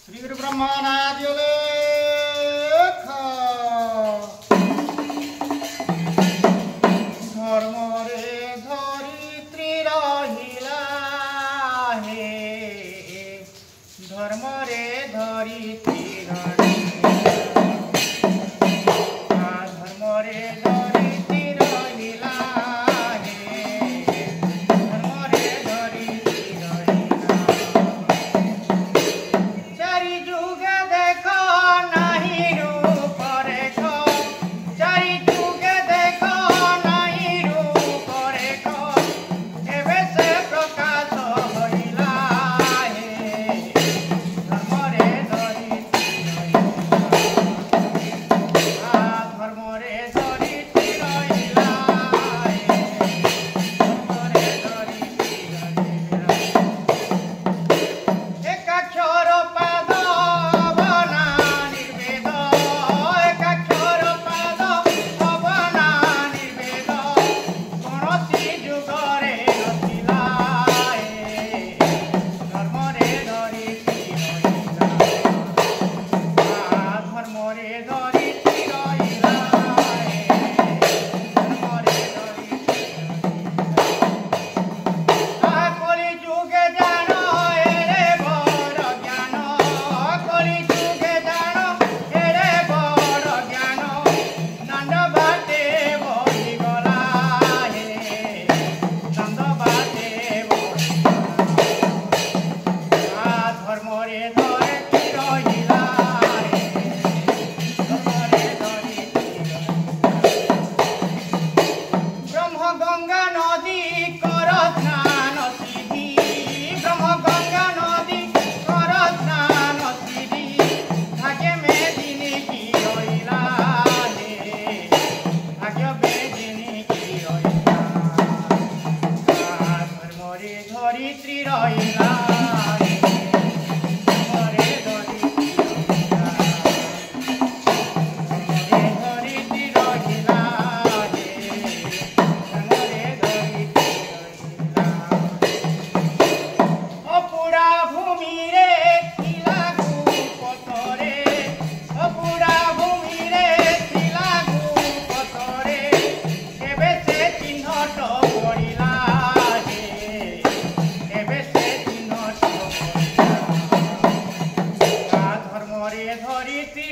श्री गुरु ब्रह्मणादि लेख धर्म रे धरित्री रहिला हे धर्म रे धरित्री धर्म रे धरित्री रहिला हे धर्म रे धरित्री रहिला चारि जुगे देखो नहीं रूप रेखो चारि जुगे देखो नहीं रूप रेखो एबे से प्रकाश होइला हे धर्म रे धरित्री रहिला धर्म रे धरित्री रहिला हे धर्म रे धरित्री रहिला एकाक्षर पाद अवना निर्वेद एकाक्षर पाद अवना निर्वेद कौनसी जुगरे नथिला हे धर्म रे धरित्री रहिला धर्म रे धरित्री रहिला हे धर्म रे धरित्री कलि जुगे जान एरे बड़ ज्ञान कलि जुगे जान एरे बड़ ज्ञान नंद बाटे बही गला हे नंद बाटे धर्म रे धरित्री रहिला हे धर्म रे धरित्री ब्रह्म गंगा नदी कर स्नान सिद्धि ब्रह्म गंगा नदी कर स्नान सिद्धि भाग्य में दिनी की रहिला हे भाग्य में दिनी की रहिला धर्म रे धरित्री रहिला हे धर्म रे धरित्री रहिला धर्म रे धरित्री रहिला हे धर्म रे धरित्री रहिला अपुरा भूमि रे थिला पतरे अपुरा भूमि रे थिला पतरे एबे से चिन्हट पड़िला हे एबे से चिन्हट पड़िला धर्म रे धरित्री